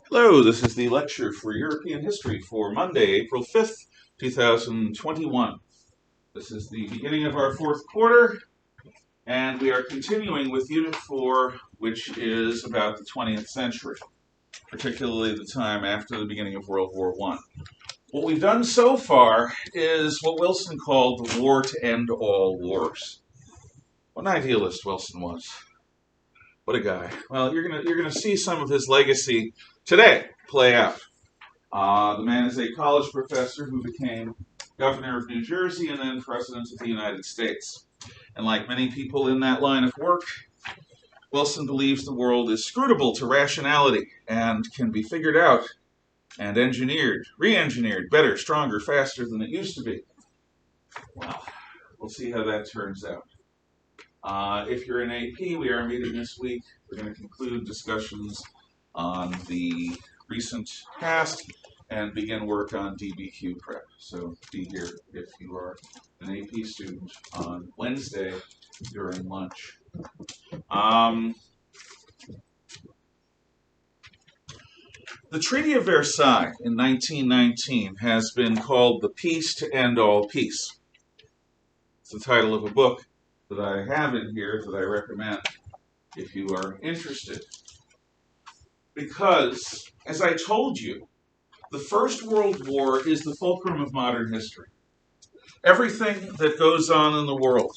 Hello, this is the lecture for European history for Monday, April 5th, 2021. This is the beginning of our fourth quarter, and we are continuing with Unit 4, which is about the 20th century, particularly the time after the beginning of World War I. What we've done so far is what Wilson called the war to end all wars. What an idealist Wilson was. What a guy. Well, you're gonna see some of his legacy today play out. The man is a college professor who became governor of New Jersey and then president of the United States. And like many people in that line of work, Wilson believes the world is scrutable to rationality and can be figured out and engineered, re-engineered, better, stronger, faster than it used to be. Well, we'll see how that turns out. If you're in AP, we are meeting this week. We're going to conclude discussions on the recent past and begin work on DBQ prep. So be here if you are an AP student on Wednesday during lunch. The Treaty of Versailles in 1919 has been called the Peace to End All Peace. It's the title of a book that I have in here that I recommend if you are interested. Because, as I told you, the First World War is the fulcrum of modern history. Everything that goes on in the world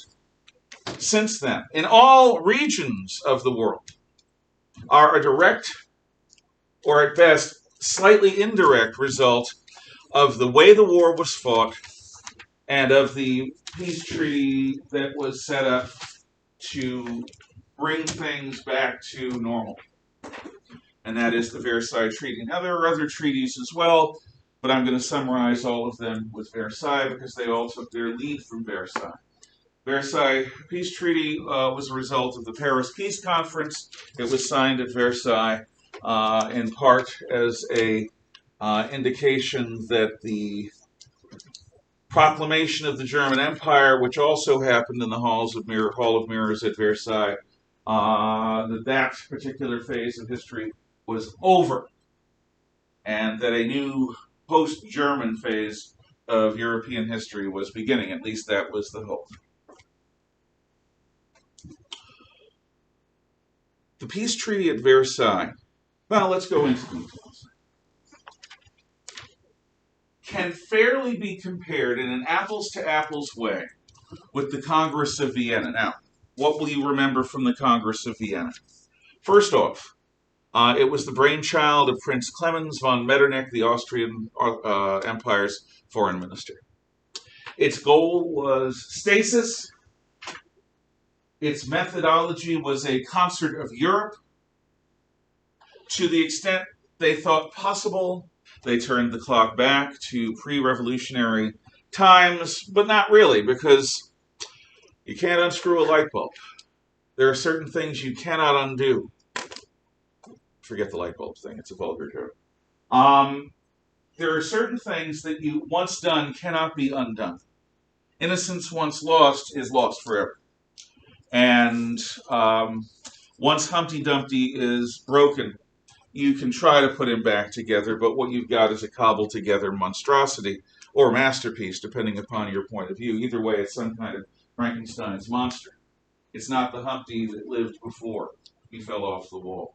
since then, in all regions of the world, are a direct, or at best, slightly indirect result of the way the war was fought and of the peace treaty that was set up to bring things back to normal. And that is the Versailles Treaty. Now, there are other treaties as well, but I'm going to summarize all of them with Versailles because they all took their lead from Versailles. Versailles Peace Treaty was a result of the Paris Peace Conference. It was signed at Versailles in part as a indication that the proclamation of the German Empire, which also happened in the Hall of Mirrors at Versailles, that particular phase of history was over, and that a new post-German phase of European history was beginning. At least that was the hope. The peace treaty at Versailles, well, let's go into details, can fairly be compared in an apples-to-apples way with the Congress of Vienna. Now, what will you remember from the Congress of Vienna? First off, it was the brainchild of Prince Clemens von Metternich, the Austrian Empire's foreign minister. Its goal was stasis. Its methodology was a concert of Europe. To the extent they thought possible, they turned the clock back to pre-revolutionary times, but not really, because you can't unscrew a light bulb. There are certain things you cannot undo. Forget the light bulb thing, it's a vulgar joke. There are certain things that you once done cannot be undone. Innocence once lost is lost forever. And once Humpty Dumpty is broken, you can try to put him back together, but what you've got is a cobbled together monstrosity, or masterpiece, depending upon your point of view. Either way, it's some kind of Frankenstein's monster. It's not the Humpty that lived before he fell off the wall.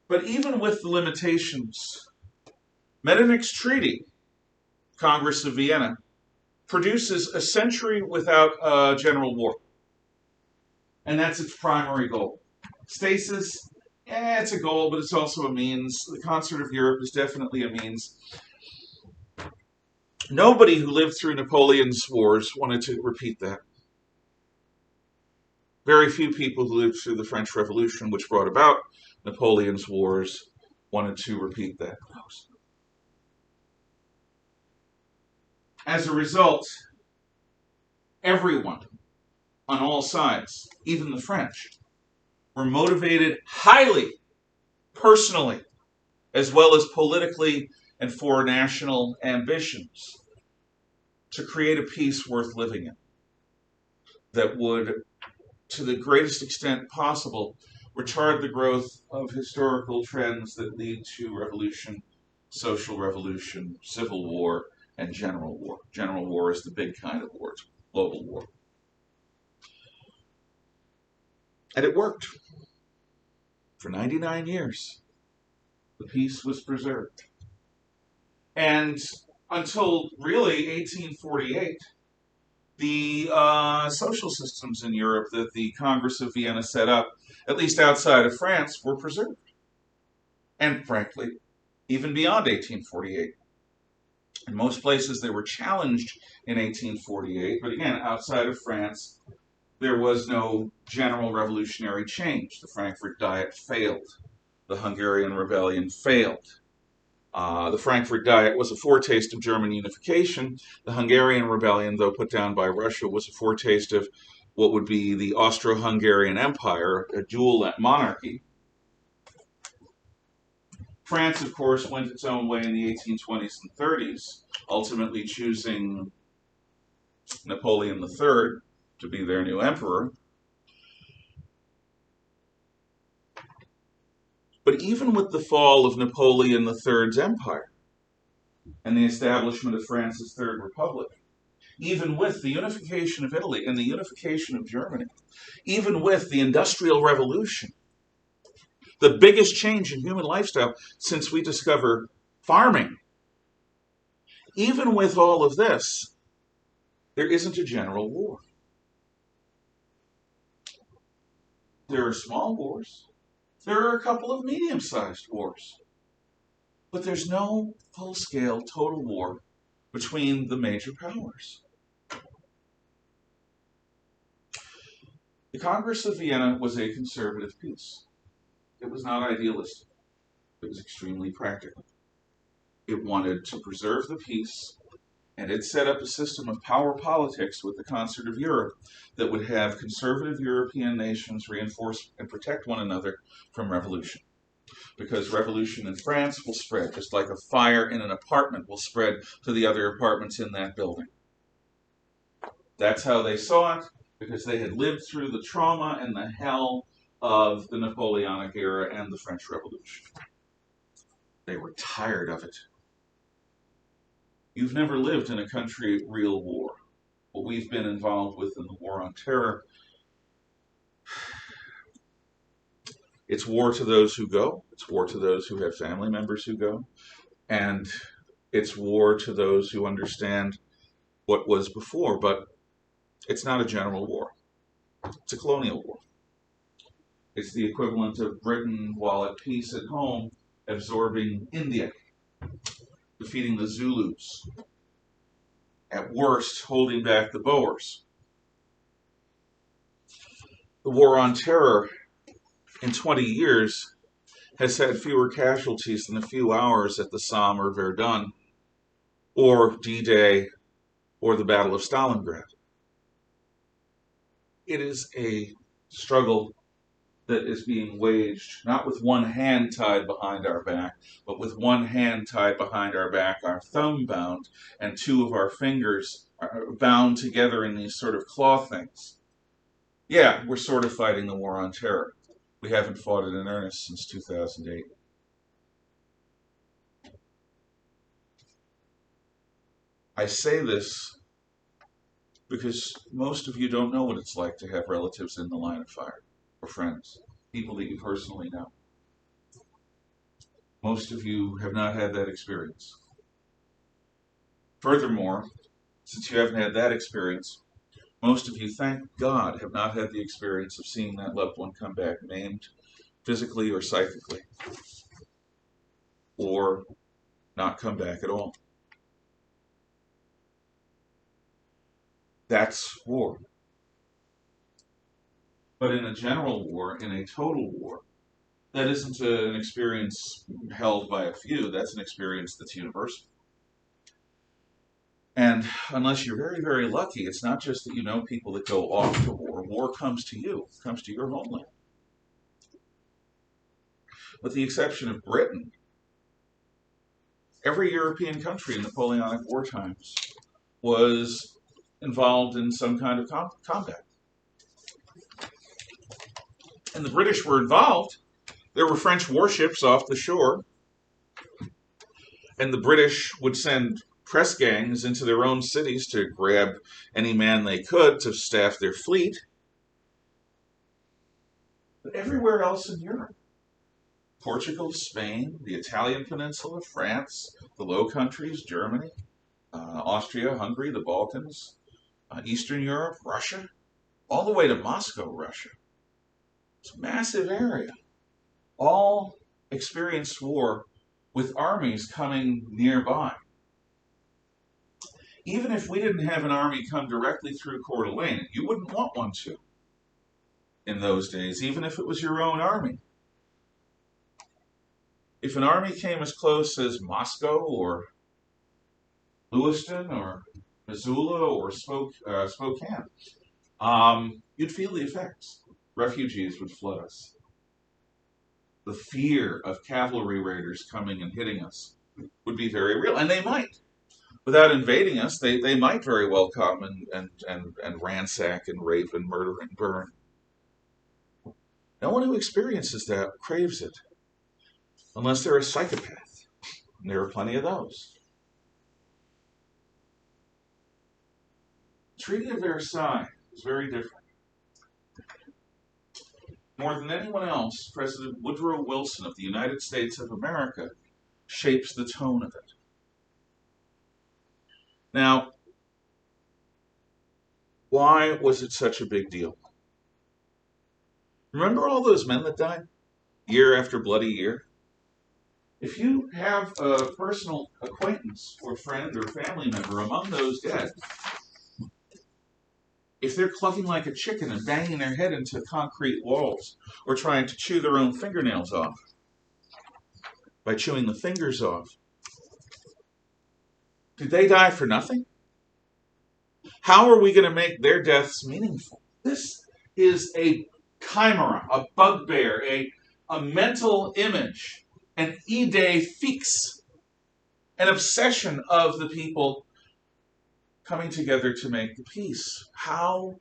But even with the limitations, Metternich's treaty, Congress of Vienna, produces a century without a general war. And that's its primary goal. Stasis, it's a goal, but it's also a means. The concert of Europe is definitely a means. Nobody who lived through Napoleon's wars wanted to repeat that. Very few people who lived through the French Revolution, which brought about Napoleon's wars, wanted to repeat that. As a result, everyone on all sides, even the French, were motivated highly, personally, as well as politically and for national ambitions, to create a peace worth living in that would, to the greatest extent possible, retard the growth of historical trends that lead to revolution, social revolution, civil war, and general war. General war is the big kind of war, global war. And it worked. For 99 years, the peace was preserved. And until really 1848, the social systems in Europe that the Congress of Vienna set up, at least outside of France, were preserved. And frankly, even beyond 1848. In most places, they were challenged in 1848, but again, outside of France, there was no general revolutionary change. The Frankfurt Diet failed. The Hungarian Rebellion failed. The Frankfurt Diet was a foretaste of German unification. The Hungarian Rebellion, though put down by Russia, was a foretaste of what would be the Austro-Hungarian Empire, a dual monarchy. France, of course, went its own way in the 1820s and 30s, ultimately choosing Napoleon III to be their new emperor. But even with the fall of Napoleon III's empire and the establishment of France's Third Republic, even with the unification of Italy and the unification of Germany, even with the Industrial Revolution, the biggest change in human lifestyle since we discovered farming, even with all of this, there isn't a general war. There are small wars. There are a couple of medium-sized wars. But there's no full-scale total war between the major powers. The Congress of Vienna was a conservative peace. It was not idealistic. It was extremely practical. It wanted to preserve the peace, and it set up a system of power politics with the concert of Europe that would have conservative European nations reinforce and protect one another from revolution. Because revolution in France will spread, just like a fire in an apartment will spread to the other apartments in that building. That's how they saw it, because they had lived through the trauma and the hell of the Napoleonic era and the French Revolution. They were tired of it. You've never lived in a country at real war. What we've been involved with in the War on Terror, it's war to those who go. It's war to those who have family members who go. And it's war to those who understand what was before, but it's not a general war. It's a colonial war. It's the equivalent of Britain, while at peace at home, absorbing India, defeating the Zulus, at worst, holding back the Boers. The War on Terror, in 20 years, has had fewer casualties than a few hours at the Somme or Verdun, or D-Day, or the Battle of Stalingrad. It is a struggle that is being waged, not with one hand tied behind our back, but with one hand tied behind our back, our thumb bound, and two of our fingers are bound together in these sort of claw things. Yeah, we're sort of fighting the War on Terror. We haven't fought it in earnest since 2008. I say this because most of you don't know what it's like to have relatives in the line of fire, or friends, people that you personally know. Most of you have not had that experience. Furthermore, since you haven't had that experience, most of you, thank God, have not had the experience of seeing that loved one come back maimed, physically or psychically, or not come back at all. That's war. But in a general war, in a total war, that isn't an experience held by a few, that's an experience that's universal. And unless you're very, very lucky, it's not just that you know people that go off to war. War comes to you, comes to your homeland. With the exception of Britain, every European country in Napoleonic war times was involved in some kind of combat. and the British were involved. There were French warships off the shore, and the British would send press gangs into their own cities to grab any man they could to staff their fleet. But everywhere else in Europe, Portugal, Spain, the Italian peninsula, France, the Low Countries, Germany, Austria, Hungary, the Balkans, Eastern Europe, Russia, all the way to Moscow, Russia. It's a massive area. All experienced war with armies coming nearby. Even if we didn't have an army come directly through Coeur d'Alene, you wouldn't want one to in those days, even if it was your own army. If an army came as close as Moscow or Lewiston or Missoula or Spokane, you'd feel the effects. Refugees would flood us. The fear of cavalry raiders coming and hitting us would be very real, and they might. Without invading us, they might very well come and ransack and rape and murder and burn. No one who experiences that craves it, unless they're a psychopath. And there are plenty of those. The Treaty of Versailles is very different. More than anyone else, President Woodrow Wilson of the United States of America shapes the tone of it. Now, why was it such a big deal? Remember all those men that died? Year after bloody year? If you have a personal acquaintance or friend or family member among those dead, if they're clucking like a chicken and banging their head into concrete walls or trying to chew their own fingernails off by chewing the fingers off, did they die for nothing? How are we going to make their deaths meaningful? This is a chimera, a bugbear, a mental image, an idée fixe, an obsession of the people coming together to make the peace. How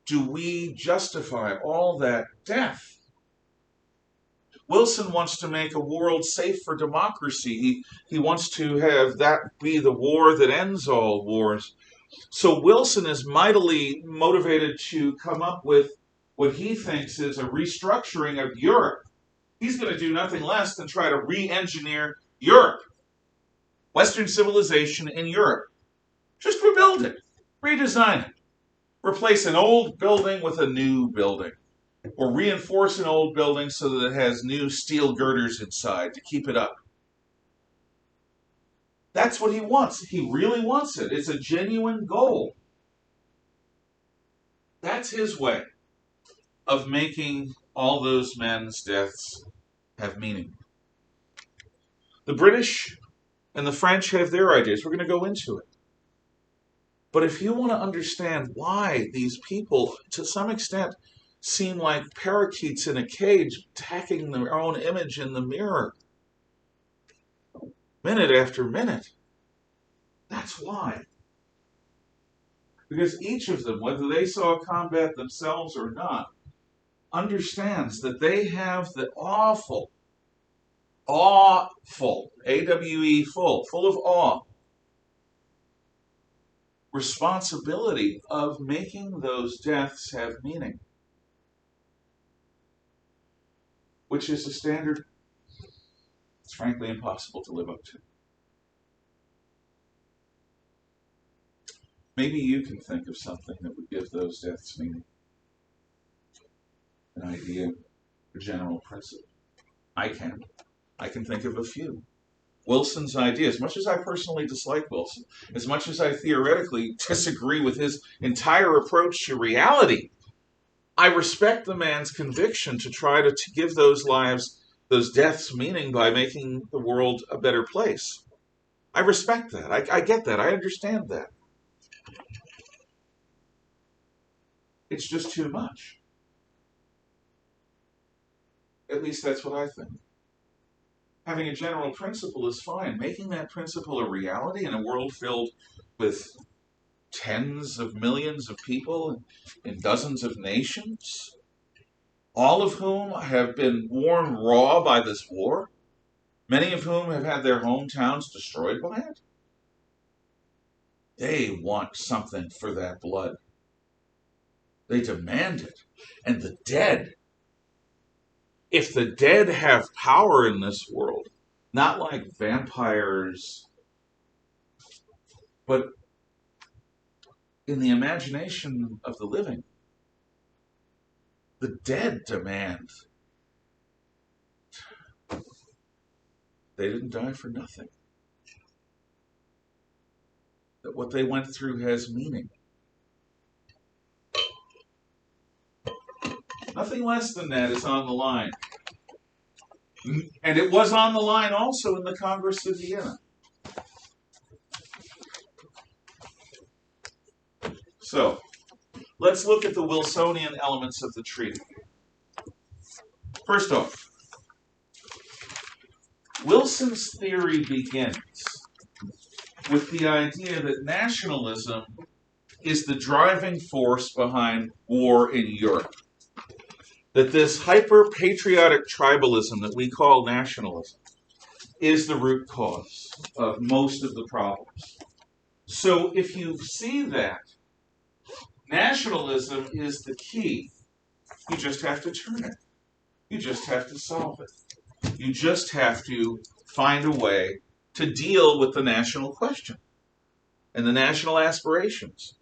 do we justify all that death? Wilson wants to make a world safe for democracy. He wants to have that be the war that ends all wars. So Wilson is mightily motivated to come up with what he thinks is a restructuring of Europe. He's going to do nothing less than try to re-engineer Europe, Western civilization in Europe. Just rebuild it, redesign it, replace an old building with a new building, or reinforce an old building so that it has new steel girders inside to keep it up. That's what he wants. He really wants it. It's a genuine goal. That's his way of making all those men's deaths have meaning. The British and the French have their ideas. We're going to go into it. But if you want to understand why these people, to some extent, seem like parakeets in a cage, tacking their own image in the mirror, minute after minute, that's why. Because each of them, whether they saw combat themselves or not, understands that they have the awful, A-W-E, full of awe, responsibility of making those deaths have meaning, which is a standard it's frankly impossible to live up to. Maybe you can think of something that would give those deaths meaning. An idea, a general principle. I can think of a few. Wilson's idea, as much as I personally dislike Wilson, as much as I theoretically disagree with his entire approach to reality, I respect the man's conviction to try to give those lives, those deaths, meaning by making the world a better place. I respect that. I get that. I understand that. It's just too much. At least that's what I think. Having a general principle is fine. Making that principle a reality in a world filled with tens of millions of people in dozens of nations, all of whom have been worn raw by this war, many of whom have had their hometowns destroyed by it. They want something for that blood. They demand it. And the dead, if the dead have power in this world, not like vampires, but in the imagination of the living, the dead demand. They didn't die for nothing. That what they went through has meaning. Nothing less than that is on the line. And it was on the line also in the Congress of Vienna. So, let's look at the Wilsonian elements of the treaty. First off, Wilson's theory begins with the idea that nationalism is the driving force behind war in Europe. That this hyper-patriotic tribalism that we call nationalism is the root cause of most of the problems. So if you see that nationalism is the key, you just have to turn it. You just have to solve it. You just have to find a way to deal with the national question and the national aspirations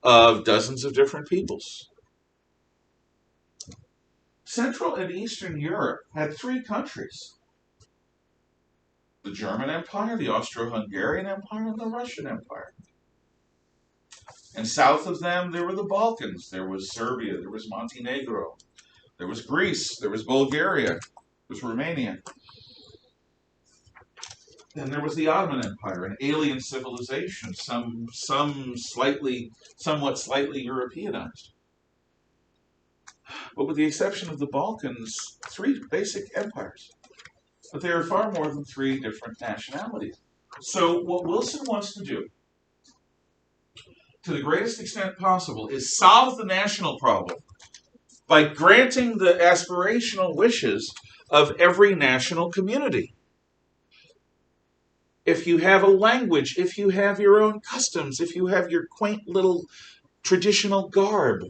of dozens of different peoples. Central and Eastern Europe had three countries: the German Empire, the Austro-Hungarian Empire, and the Russian Empire. And south of them, there were the Balkans. There was Serbia, there was Montenegro, there was Greece, there was Bulgaria, there was Romania. Then there was the Ottoman Empire, an alien civilization, somewhat slightly Europeanized. But with the exception of the Balkans, three basic empires. But they are far more than three different nationalities. So what Wilson wants to do, to the greatest extent possible, is solve the national problem by granting the aspirational wishes of every national community. If you have a language, if you have your own customs, if you have your quaint little traditional garb,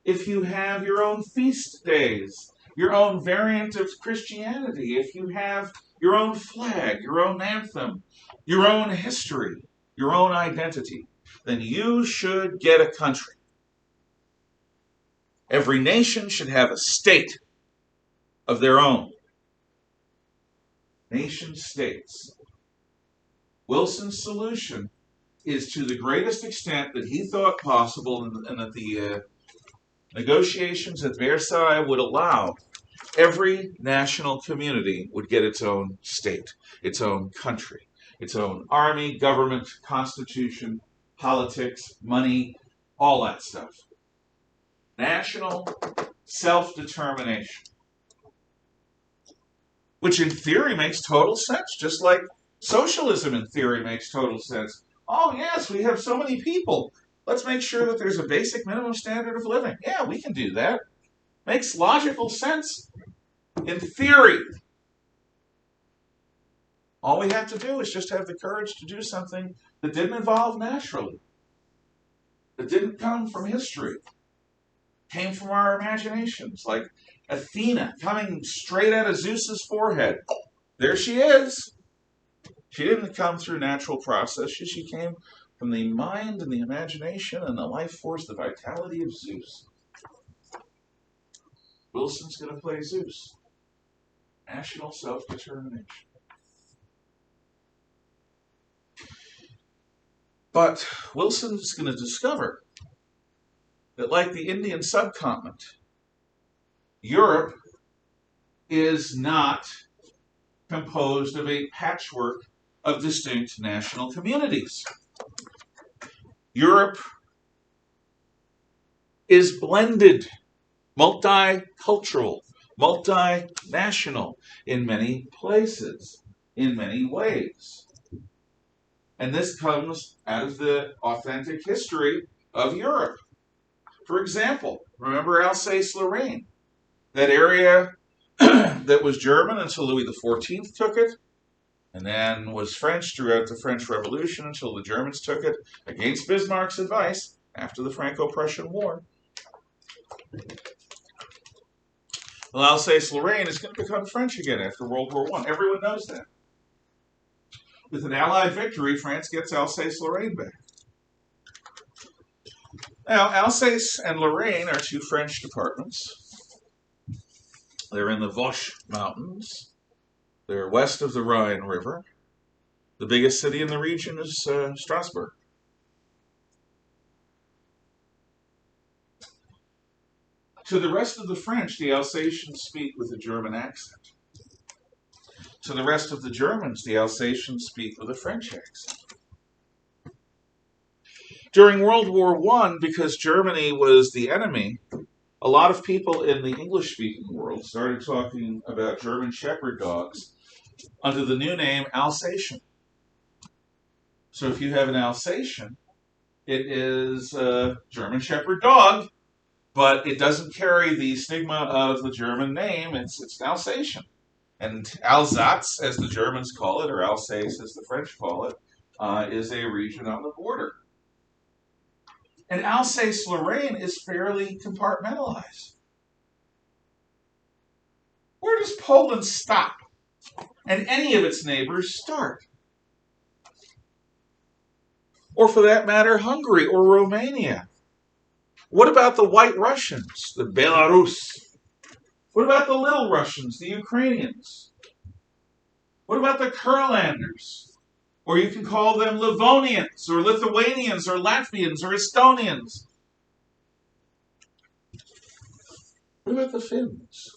if you have your own feast days, your own variant of Christianity, if you have your own flag, your own anthem, your own history, your own identity, then you should get a country. Every nation should have a state of their own. Nation states. Wilson's solution is, to the greatest extent that he thought possible and that the negotiations at Versailles would allow, every national community would get its own state, its own country, its own army, government, constitution, politics, money, all that stuff. National self-determination. Which in theory makes total sense, just like socialism in theory makes total sense. Oh yes, we have so many people. Let's make sure that there's a basic minimum standard of living. Yeah, we can do that. Makes logical sense in theory. All we have to do is just have the courage to do something that didn't evolve naturally. That didn't come from history. Came from our imaginations, like Athena coming straight out of Zeus's forehead. There she is. She didn't come through natural processes. She came from the mind and the imagination and the life force, the vitality of Zeus. Wilson's going to play Zeus. National self-determination. But Wilson's going to discover that, like the Indian subcontinent, Europe is not composed of a patchwork of distinct national communities. Europe is blended, multicultural, multinational in many places, in many ways. And this comes out of the authentic history of Europe. For example, remember Alsace-Lorraine? that area that was German until Louis XIV took it, and then was French throughout the French Revolution until the Germans took it, against Bismarck's advice, after the Franco-Prussian War. Well, Alsace-Lorraine is going to become French again after World War I. Everyone knows that. With an Allied victory, France gets Alsace-Lorraine back. Now, Alsace and Lorraine are two French departments. They're in the Vosges Mountains. They're west of the Rhine River. The biggest city in the region is Strasbourg. To the rest of the French, the Alsatians speak with a German accent. To the rest of the Germans, the Alsatians speak with a French accent. During World War I, because Germany was the enemy, a lot of people in the English-speaking world started talking about German Shepherd dogs under the new name Alsatian. So if you have an Alsatian, it is a German Shepherd dog, but it doesn't carry the stigma of the German name. It's an Alsatian. And Alsace, as the Germans call it, or Alsace, as the French call it, is a region on the border. And Alsace-Lorraine is fairly compartmentalized. Where does Poland stop? And any of its neighbors start? Or for that matter, Hungary or Romania? What about the White Russians, the Belarus? What about the Little Russians, the Ukrainians? What about the Kurlanders? Or you can call them Livonians, or Lithuanians, or Latvians, or Estonians. What about the Finns?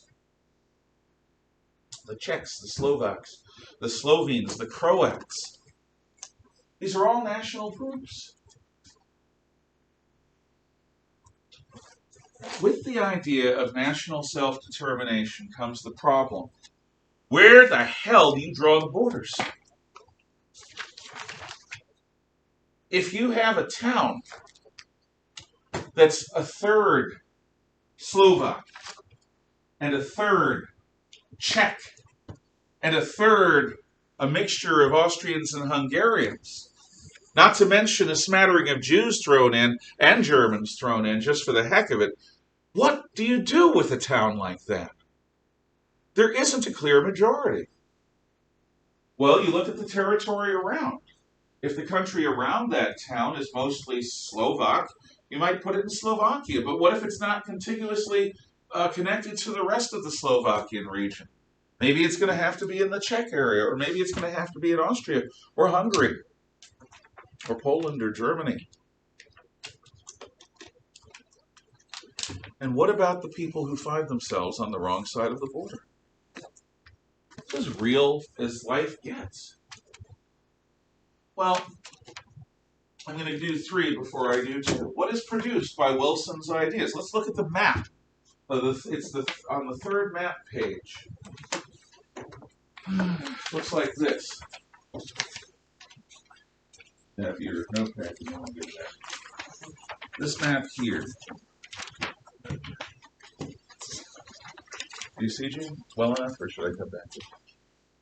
The Czechs, the Slovaks, the Slovenes, the Croats. These are all national groups. With the idea of national self-determination comes the problem. Where the hell do you draw the borders? If you have a town that's a third Slovak, and a third Czech, and a third a mixture of Austrians and Hungarians, not to mention a smattering of Jews thrown in and Germans thrown in just for the heck of it, what do you do with a town like that? There isn't a clear majority. Well, you look at the territory around. If the country around that town is mostly Slovak, you might put it in Slovakia. But what if it's not contiguously connected to the rest of the Slovakian region? Maybe it's going to have to be in the Czech area, or maybe it's going to have to be in Austria, or Hungary, or Poland, or Germany. And what about the people who find themselves on the wrong side of the border? It's as real as life gets. Well, I'm going to do three before I do two. What is produced by Wilson's ideas? Let's look at the map. It's on the third map page. Looks like this. Now, if your notepad, you want to do that. This map here. Do you see, Gene? Well enough, or should I come back?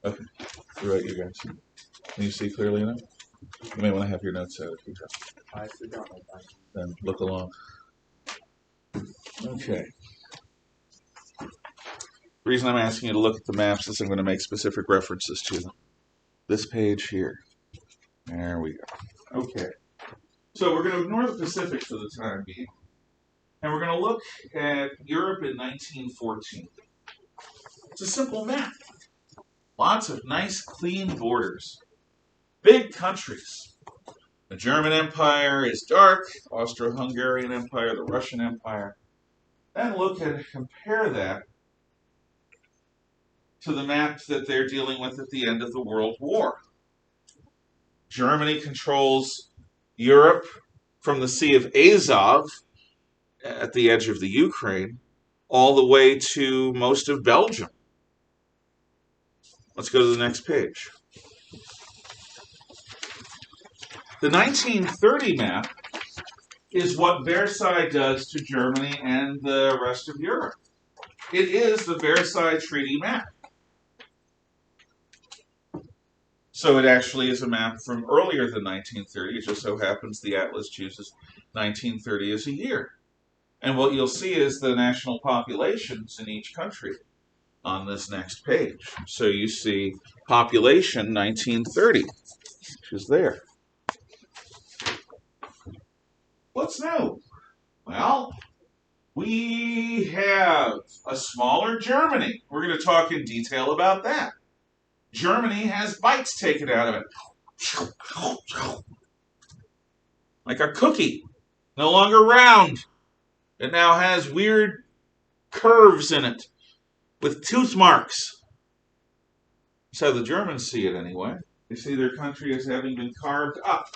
Okay. You're right, you guys. Can you see clearly enough? You may want to have your notes out if you have. I forgot my time. Then look along. Okay. The reason I'm asking you to look at the maps is I'm going to make specific references to them. This page here. There we go. Okay. So we're going to ignore the Pacific for the time being. And we're going to look at Europe in 1914. It's a simple map. Lots of nice, clean borders. Big countries. The German Empire is dark, Austro-Hungarian Empire, the Russian Empire. Then look and compare that to the map that they're dealing with at the end of the World War. Germany controls Europe from the Sea of Azov at the edge of the Ukraine all the way to most of Belgium. Let's go to the next page. The 1930 map is what Versailles does to Germany and the rest of Europe. It is the Versailles Treaty map. So it actually is a map from earlier than 1930. It just so happens the atlas chooses 1930 as a year. And what you'll see is the national populations in each country on this next page. So you see population 1930, which is there. What's new? Well, we have a smaller Germany. We're going to talk in detail about that. Germany has bites taken out of it. Like a cookie. No longer round. It now has weird curves in it with tooth marks. That's how the Germans see it anyway. They see their country as having been carved up.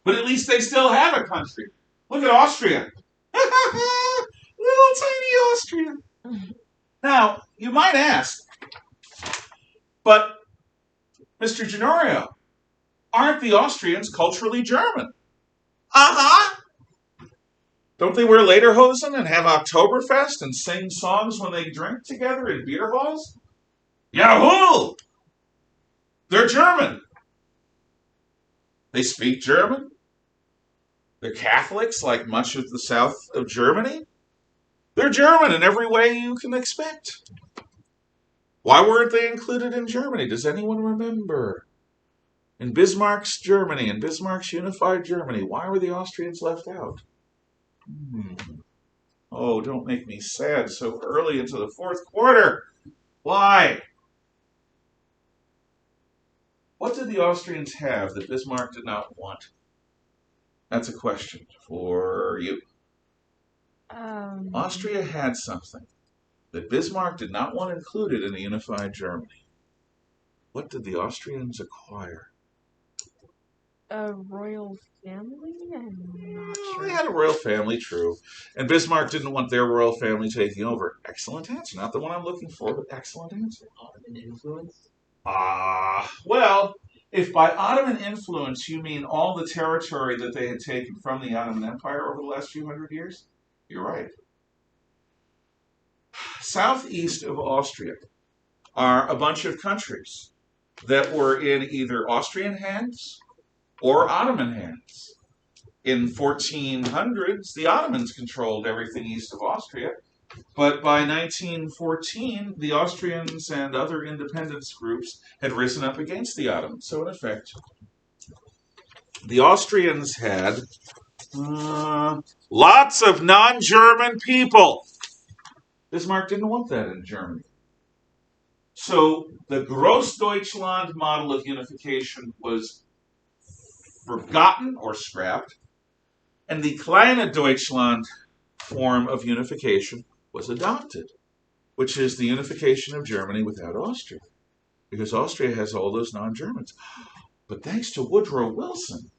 But at least they still have a country. Look at Austria. Little tiny Austria. Now, you might ask, but Mr. Genorio, aren't the Austrians culturally German? Uh-huh. Don't they wear lederhosen and have Oktoberfest and sing songs when they drink together in beer halls? Yahoo! They're German. They speak German. They're Catholics like much of the south of Germany. They're German in every way you can expect. Why weren't they included in Germany? Does anyone remember? In Bismarck's Germany, in Bismarck's unified Germany, why were the Austrians left out? Oh, don't make me sad so early into the fourth quarter. Why? What did the Austrians have that Bismarck did not want? That's a question for you. Austria had something that Bismarck did not want included in a unified Germany. What did the Austrians acquire? A royal family? I'm not sure. They had a royal family, true. And Bismarck didn't want their royal family taking over. Excellent answer. Not the one I'm looking for, but excellent answer. Ottoman influence? Well, if by Ottoman influence you mean all the territory that they had taken from the Ottoman Empire over the last few hundred years, you're right. Southeast of Austria are a bunch of countries that were in either Austrian hands or Ottoman hands. In 1400s, the Ottomans controlled everything east of Austria, but by 1914, the Austrians and other independence groups had risen up against the Ottomans. So in effect, the Austrians had lots of non-German people. Bismarck didn't want that in Germany. So the Großdeutschland model of unification was forgotten or scrapped, and the Kleine Deutschland form of unification was adopted, which is the unification of Germany without Austria, because Austria has all those non-Germans. But thanks to Woodrow Wilson,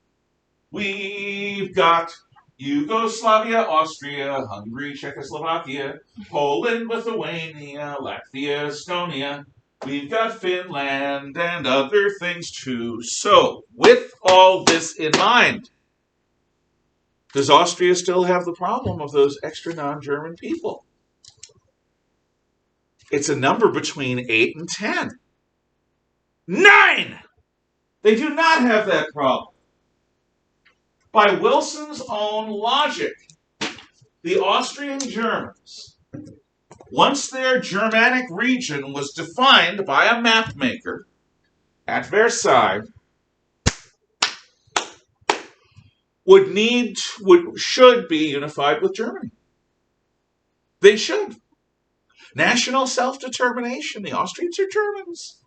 we've got Yugoslavia, Austria, Hungary, Czechoslovakia, Poland, Lithuania, Latvia, Estonia. We've got Finland and other things too. So, with all this in mind, does Austria still have the problem of those extra non-German people? It's a number between 8 and 10. 9! They do not have that problem. By Wilson's own logic, the Austrian Germans, once their Germanic region was defined by a map maker at Versailles, should be unified with Germany. They should. National self-determination. The Austrians are Germans.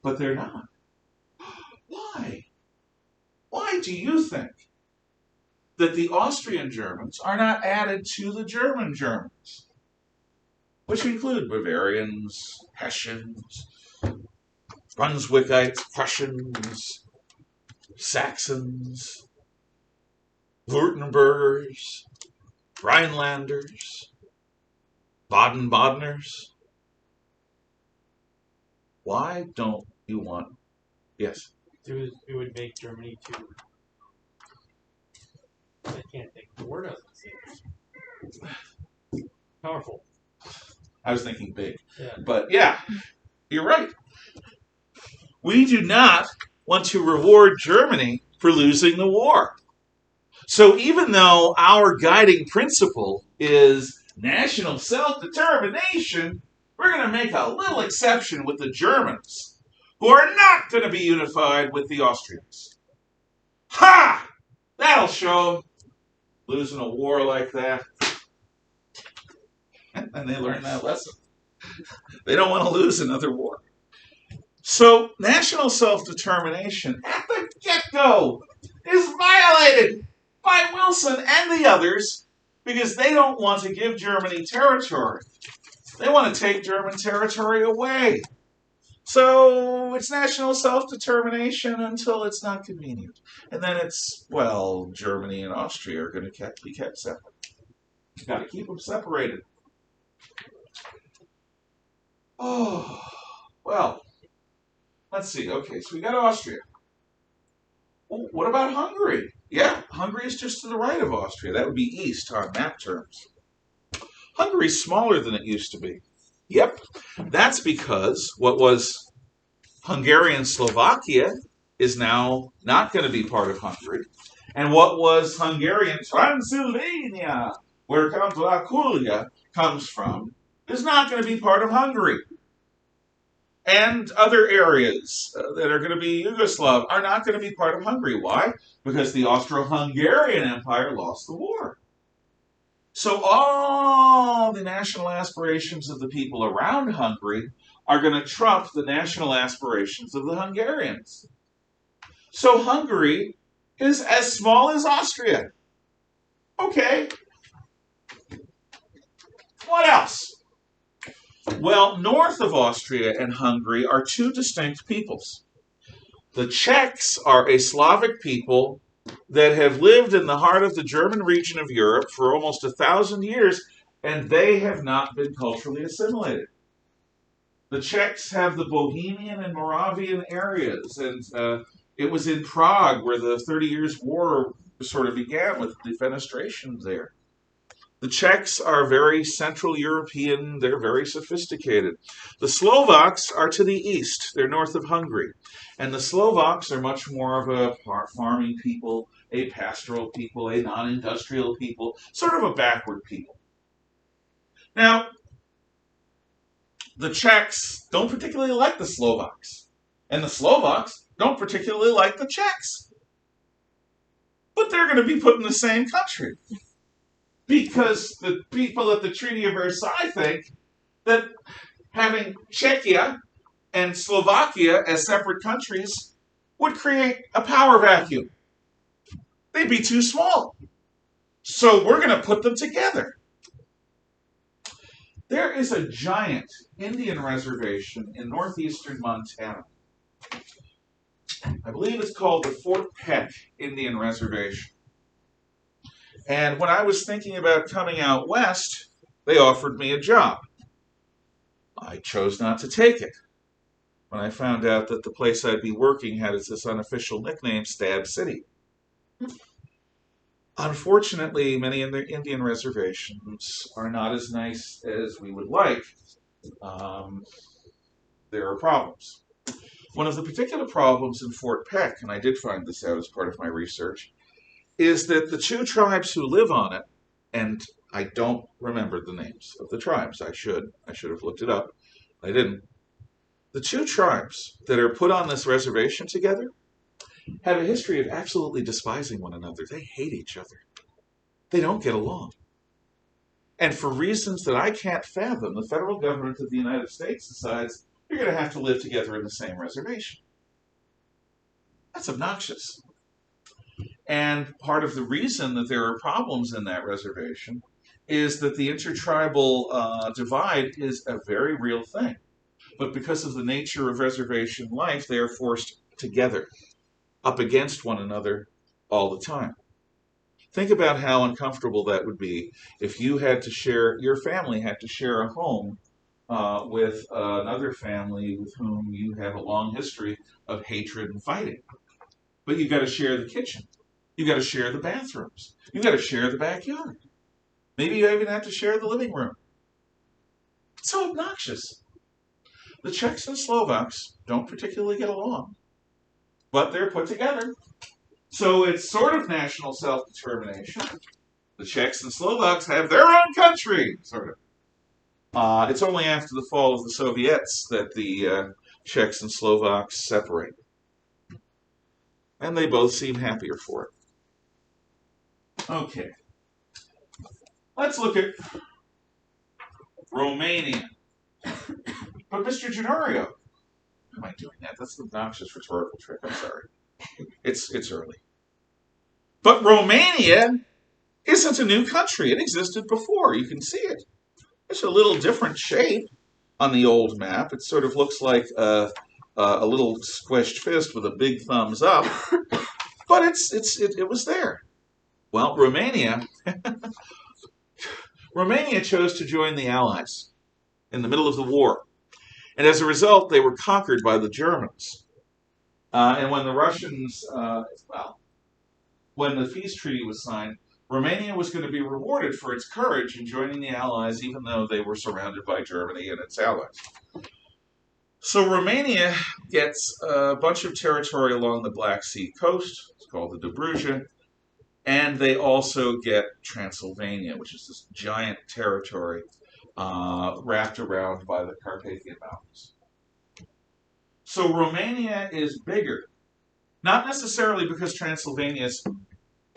But they're not. Why? Why do you think that the Austrian Germans are not added to the German Germans, which include Bavarians, Hessians, Brunswickites, Prussians, Saxons, Württembergers, Rhinelanders, Baden-Badeners? Why don't you want... Yes? It would make Germany too. I can't think. The word doesn't seem. Powerful. I was thinking big. Yeah. But yeah, you're right. We do not want to reward Germany for losing the war. So even though our guiding principle is national self-determination, we're going to make a little exception with the Germans, who are not going to be unified with the Austrians. Ha! That'll show them. Losing a war like that. And they learn that lesson. They don't want to lose another war. So national self-determination at the get-go is violated by Wilson and the others because they don't want to give Germany territory. They want to take German territory away. So it's national self-determination until it's not convenient. And then it's, well, Germany and Austria are going to be kept separate. You've got to keep them separated. Oh, well, let's see. Okay, so we got Austria. Well, what about Hungary? Yeah, Hungary is just to the right of Austria. That would be east on map terms. Hungary's smaller than it used to be. Yep, that's because what was Hungarian Slovakia is now not going to be part of Hungary. And what was Hungarian Transylvania, where Count Dracula comes from, is not going to be part of Hungary. And other areas that are going to be Yugoslav are not going to be part of Hungary. Why? Because the Austro-Hungarian Empire lost the war. So all the national aspirations of the people around Hungary are going to trump the national aspirations of the Hungarians. So Hungary is as small as Austria. Okay. What else? Well, north of Austria and Hungary are two distinct peoples. The Czechs are a Slavic people that have lived in the heart of the German region of Europe for almost 1,000 years, and they have not been culturally assimilated. The Czechs have the Bohemian and Moravian areas, and it was in Prague where the 30 Years' War sort of began with the defenestration there. The Czechs are very Central European. They're very sophisticated. The Slovaks are to the east. They're north of Hungary. And the Slovaks are much more of a farming people, a pastoral people, a non-industrial people, sort of a backward people. Now, the Czechs don't particularly like the Slovaks. And the Slovaks don't particularly like the Czechs. But they're going to be put in the same country. Because the people at the Treaty of Versailles think that having Czechia and Slovakia as separate countries would create a power vacuum. They'd be too small. So we're going to put them together. There is a giant Indian reservation in northeastern Montana. I believe it's called the Fort Peck Indian Reservation. And when I was thinking about coming out west, they offered me a job. I chose not to take it when I found out that the place I'd be working had this unofficial nickname, Stab City. Unfortunately, many of the Indian reservations are not as nice as we would like. There are problems. One of the particular problems in Fort Peck, and I did find this out as part of my research, is that the two tribes who live on it, and I don't remember the names of the tribes. I should have looked it up. I didn't. The two tribes that are put on this reservation together have a history of absolutely despising one another. They hate each other. They don't get along. And for reasons that I can't fathom, the federal government of the United States decides you're going to have to live together in the same reservation. That's obnoxious. And part of the reason that there are problems in that reservation is that the intertribal divide is a very real thing. But because of the nature of reservation life, they are forced together, up against one another all the time. Think about how uncomfortable that would be if you had to share, your family had to share a home with another family with whom you have a long history of hatred and fighting. But you've got to share the kitchen. You've got to share the bathrooms. You've got to share the backyard. Maybe you even have to share the living room. so obnoxious. The Czechs and Slovaks don't particularly get along, but they're put together. So it's sort of national self-determination. The Czechs and Slovaks have their own country, sort of. It's only after the fall of the Soviets that the Czechs and Slovaks separate. And they both seem happier for it. Okay. Let's look at Romania. But Mr. Gennaro, am I doing that? That's an obnoxious rhetorical trick. I'm sorry. It's early. But Romania isn't a new country. It existed before. You can see it. It's a little different shape on the old map. It sort of looks like a little squished fist with a big thumbs up. But it was there. Well, Romania chose to join the Allies in the middle of the war. And as a result, they were conquered by the Germans. And when the Russians, when the peace treaty was signed, Romania was going to be rewarded for its courage in joining the Allies, even though they were surrounded by Germany and its allies. So Romania gets a bunch of territory along the Black Sea coast. It's called the Dobruja. And they also get Transylvania, which is this giant territory wrapped around by the Carpathian Mountains. So Romania is bigger, not necessarily because Transylvania is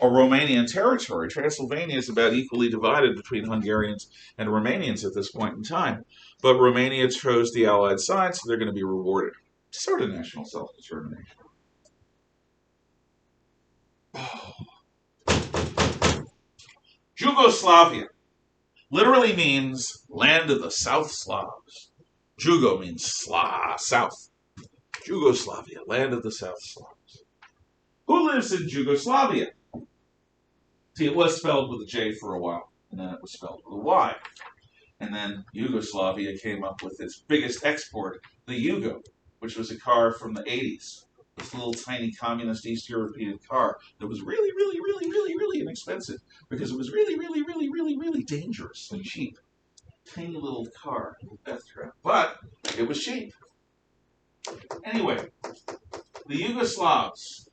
a Romanian territory. Transylvania is about equally divided between Hungarians and Romanians at this point in time. But Romania chose the Allied side, so they're going to be rewarded. Sort of national self-determination. Yugoslavia literally means land of the South Slavs. Jugo means south. Yugoslavia, land of the South Slavs. Who lives in Yugoslavia? See, it was spelled with a J for a while, and then it was spelled with a Y. And then Yugoslavia came up with its biggest export, the Yugo, which was a car from the 80s. This little tiny communist East European car that was really, really, really, really, really inexpensive because it was really, really, really, really, really dangerous and cheap. Tiny little car with death trap. But it was cheap. Anyway, the Yugoslavs,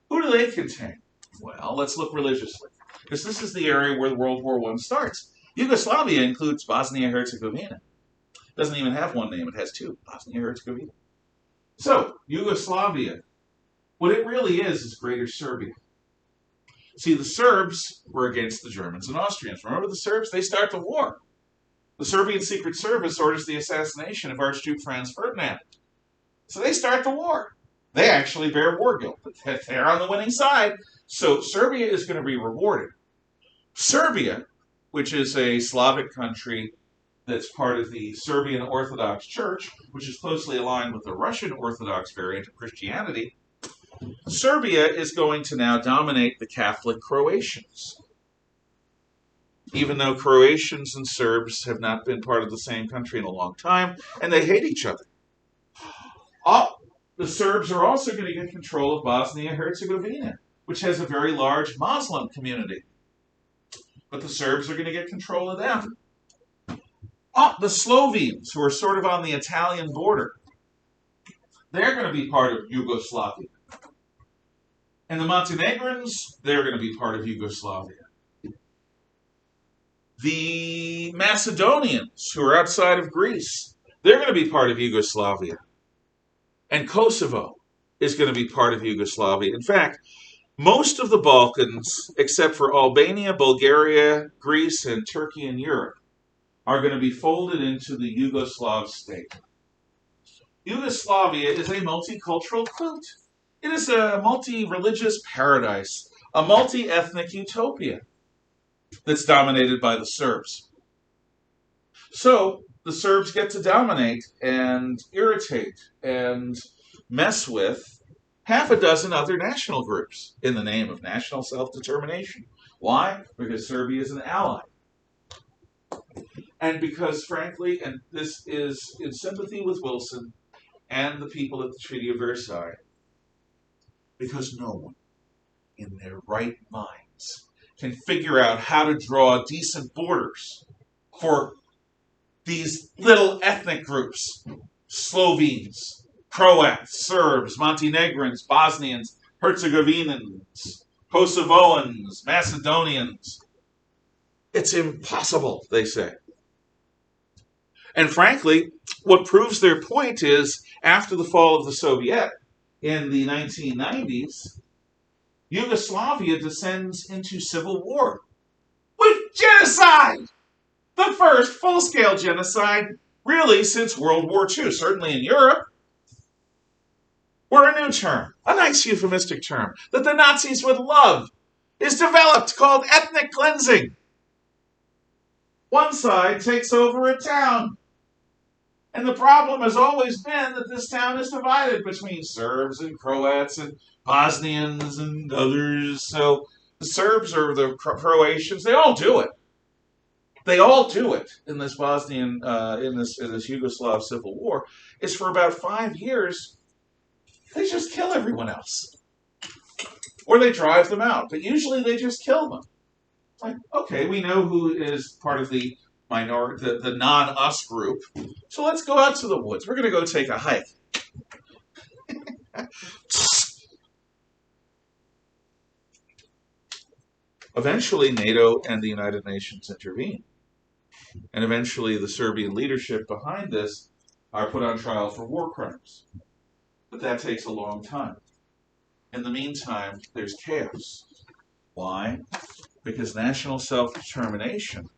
who do they contain? Well, let's look religiously, because this is the area where World War I starts. Yugoslavia includes Bosnia-Herzegovina. It doesn't even have one name, it has two, Bosnia-Herzegovina. So, Yugoslavia, what it really is Greater Serbia. See, the Serbs were against the Germans and Austrians. Remember the Serbs? They start the war. The Serbian Secret Service orders the assassination of Archduke Franz Ferdinand. So they start the war. They actually bear war guilt, but they're on the winning side. So Serbia is going to be rewarded. Serbia, which is a Slavic country that's part of the Serbian Orthodox Church, which is closely aligned with the Russian Orthodox variant of Christianity, Serbia is going to now dominate the Catholic Croatians. Even though Croatians and Serbs have not been part of the same country in a long time, and they hate each other. The Serbs are also going to get control of Bosnia-Herzegovina, which has a very large Muslim community. But the Serbs are going to get control of them. The Slovenes, who are sort of on the Italian border, they're going to be part of Yugoslavia. And the Montenegrins, they're going to be part of Yugoslavia. The Macedonians, who are outside of Greece, they're going to be part of Yugoslavia. And Kosovo is going to be part of Yugoslavia. In fact, most of the Balkans, except for Albania, Bulgaria, Greece, and Turkey and Europe, are going to be folded into the Yugoslav state. Yugoslavia is a multicultural quilt. It is a multi-religious paradise, a multi-ethnic utopia that's dominated by the Serbs. So the Serbs get to dominate and irritate and mess with half a dozen other national groups in the name of national self-determination. Why? Because Serbia is an ally. And because, frankly, and this is in sympathy with Wilson and the people at the Treaty of Versailles, because no one in their right minds can figure out how to draw decent borders for these little ethnic groups, Slovenes, Croats, Serbs, Montenegrins, Bosnians, Herzegovinans, Kosovoans, Macedonians. It's impossible, they say. And frankly, what proves their point is after the fall of the Soviet in the 1990s, Yugoslavia descends into civil war with genocide. The first full-scale genocide, really, since World War II, certainly in Europe. Where a new term, a nice euphemistic term, that the Nazis would love, is developed called ethnic cleansing. One side takes over a town. And the problem has always been that this town is divided between Serbs and Croats and Bosnians and others. So the Serbs or the Croatians, they all do it. They all do it in this Bosnian, in this Yugoslav civil war. Is for about 5 years, they just kill everyone else, or they drive them out. But usually they just kill them. Like, okay, we know who is part of the minority, the non-us group. So let's go out to the woods. We're going to go take a hike. Eventually, NATO and the United Nations intervene. And eventually, the Serbian leadership behind this are put on trial for war crimes. But that takes a long time. In the meantime, there's chaos. Why? Because national self-determination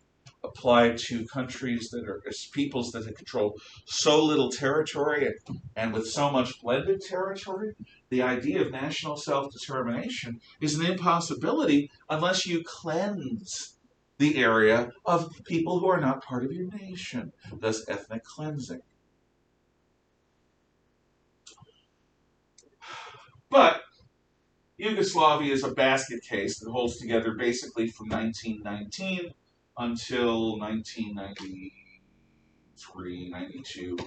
applied to countries that are peoples that have controlled so little territory and with so much blended territory, the idea of national self-determination is an impossibility unless you cleanse the area of people who are not part of your nation, thus ethnic cleansing. But Yugoslavia is a basket case that holds together basically from 1919 until 1993, 92.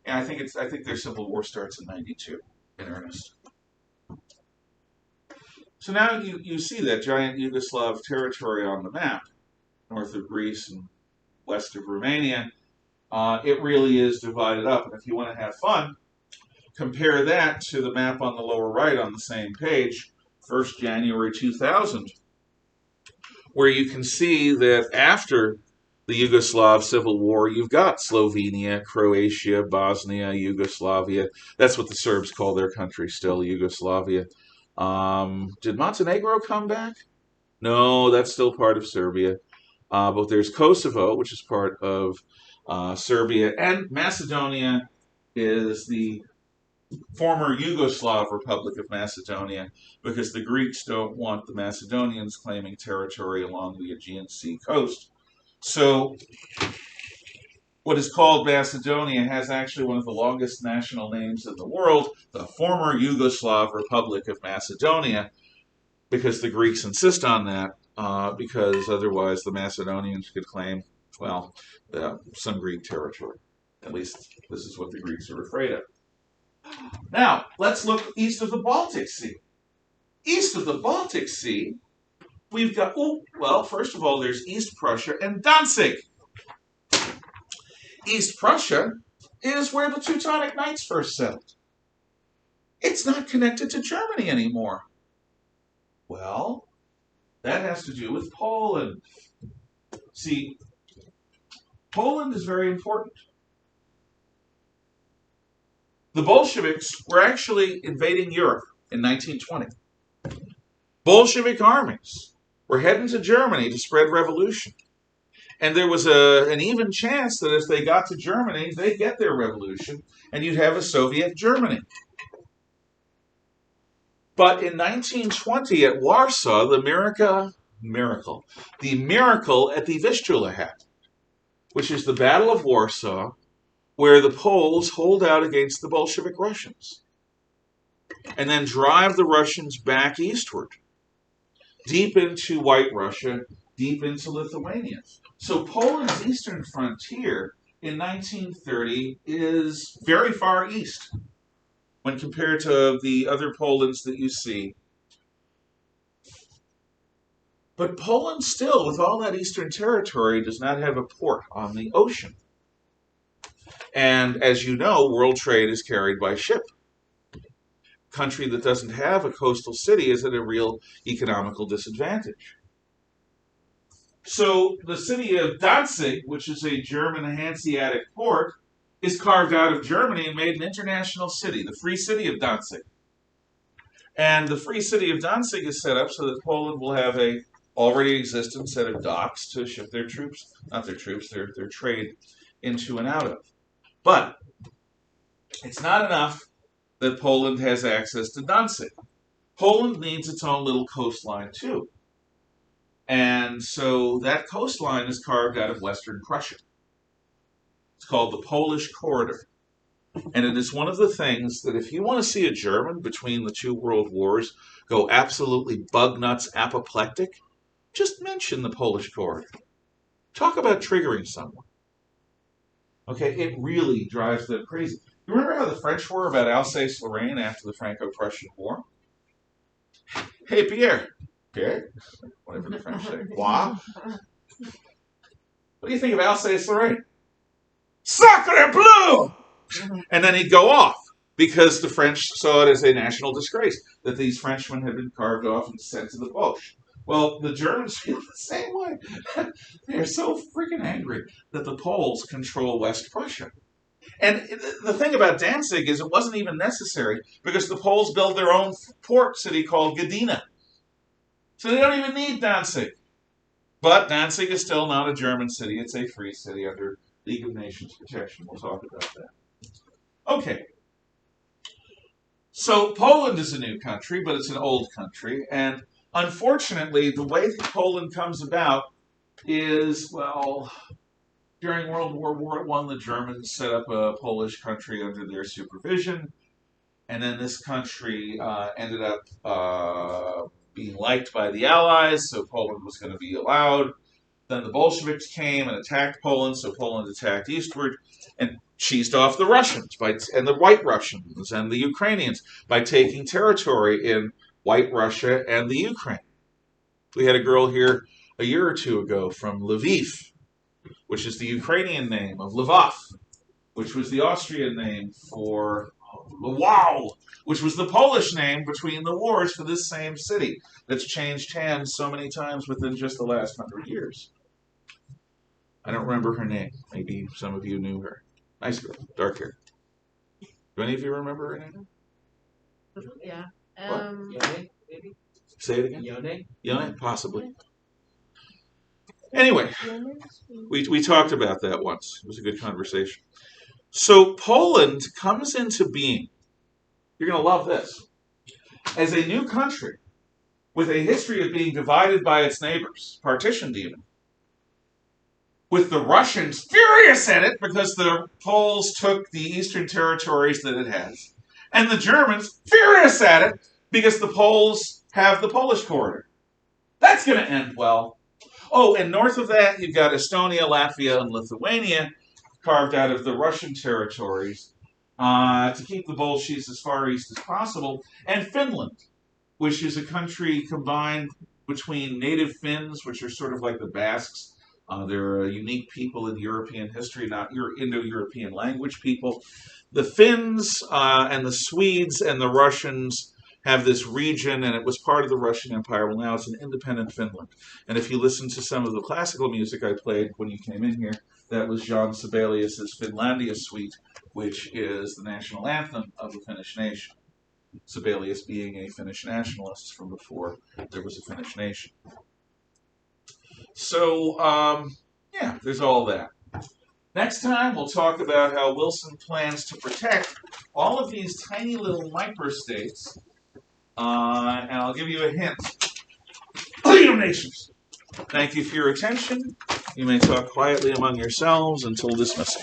And I think their civil war starts in 92 in earnest. So now you see that giant Yugoslav territory on the map, north of Greece and west of Romania. It really is divided up. And if you want to have fun, compare that to the map on the lower right on the same page, 1st January 2000, where you can see that after the Yugoslav Civil War, you've got Slovenia, Croatia, Bosnia, Yugoslavia. That's what the Serbs call their country still, Yugoslavia. Did Montenegro come back? No, that's still part of Serbia. But there's Kosovo, which is part of Serbia, and Macedonia is the former Yugoslav Republic of Macedonia, because the Greeks don't want the Macedonians claiming territory along the Aegean Sea coast. So what is called Macedonia has actually one of the longest national names in the world, the former Yugoslav Republic of Macedonia, because the Greeks insist on that, because otherwise the Macedonians could claim, well, some Greek territory. At least this is what the Greeks are afraid of. Now, let's look east of the Baltic Sea. East of the Baltic Sea, we've got, well, first of all, there's East Prussia and Danzig. East Prussia is where the Teutonic Knights first settled. It's not connected to Germany anymore. Well, that has to do with Poland. See, Poland is very important. The Bolsheviks were actually invading Europe in 1920. Bolshevik armies were heading to Germany to spread revolution. And there was an even chance that if they got to Germany, they'd get their revolution, and you'd have a Soviet Germany. But in 1920 at Warsaw, the miracle at the Vistula happened, which is the Battle of Warsaw, where the Poles hold out against the Bolshevik Russians and then drive the Russians back eastward, deep into White Russia, deep into Lithuania. So Poland's eastern frontier in 1930 is very far east when compared to the other Polands that you see. But Poland still, with all that eastern territory, does not have a port on the ocean. And as you know, world trade is carried by ship. Country that doesn't have a coastal city is at a real economical disadvantage. So the city of Danzig, which is a German Hanseatic port, is carved out of Germany and made an international city, the Free City of Danzig. And the Free City of Danzig is set up so that Poland will have a already existent set of docks to ship their troops, not their troops, their trade into and out of. But it's not enough that Poland has access to Danzig. Poland needs its own little coastline too. And so that coastline is carved out of Western Prussia. It's called the Polish Corridor. And it is one of the things that if you want to see a German between the two world wars go absolutely bug nuts apoplectic, just mention the Polish Corridor. Talk about triggering someone. Okay, it really drives them crazy. You remember how the French were about Alsace-Lorraine after the Franco-Prussian War? Hey, Pierre. Pierre? Whatever the French say. Quoi? What do you think of Alsace-Lorraine? Sacre bleu! And then he'd go off because the French saw it as a national disgrace that these Frenchmen had been carved off and sent to the Boche. Well, the Germans feel the same way. They're so freaking angry that the Poles control West Prussia. And the thing about Danzig is it wasn't even necessary because the Poles built their own port city called Gdynia. So they don't even need Danzig. But Danzig is still not a German city. It's a free city under League of Nations protection. We'll talk about that. Okay. So Poland is a new country, but it's an old country. And unfortunately, the way that Poland comes about is, well, during World War I, the Germans set up a Polish country under their supervision. And then this country ended up being liked by the Allies, so Poland was going to be allowed. Then the Bolsheviks came and attacked Poland, so Poland attacked eastward and cheesed off the Russians and the White Russians and the Ukrainians by taking territory in White Russia and the Ukraine. We had a girl here a year or two ago from Lviv, which is the Ukrainian name of Lvov, which was the Austrian name for Lwów, which was the Polish name between the wars for this same city that's changed hands so many times within just the last 100 years. I don't remember her name. Maybe some of you knew her. Nice girl, dark hair. Do any of you remember her name? Yeah. Yone, maybe? Say it again. Yone? Yone, possibly. Anyway, we talked about that once. It was a good conversation. So Poland comes into being, you're going to love this, as a new country with a history of being divided by its neighbors, partitioned even, with the Russians furious at it because the Poles took the eastern territories that it has, and the Germans furious at it because the Poles have the Polish corridor. That's going to end well. Oh, and north of that, you've got Estonia, Latvia, and Lithuania, carved out of the Russian territories to keep the Bolsheviks as far east as possible, and Finland, which is a country combined between native Finns, which are sort of like the Basques. They're a unique people in European history, not Indo-European language people. The Finns and the Swedes and the Russians have this region, and it was part of the Russian Empire. Well, now it's an independent Finland. And if you listen to some of the classical music I played when you came in here, that was John Sibelius's Finlandia Suite, which is the national anthem of the Finnish nation. Sibelius being a Finnish nationalist from before there was a Finnish nation. So, yeah, there's all that. Next time, we'll talk about how Wilson plans to protect all of these tiny little microstates, and I'll give you a hint. League of Nations! Thank you for your attention. You may talk quietly among yourselves until dismissal.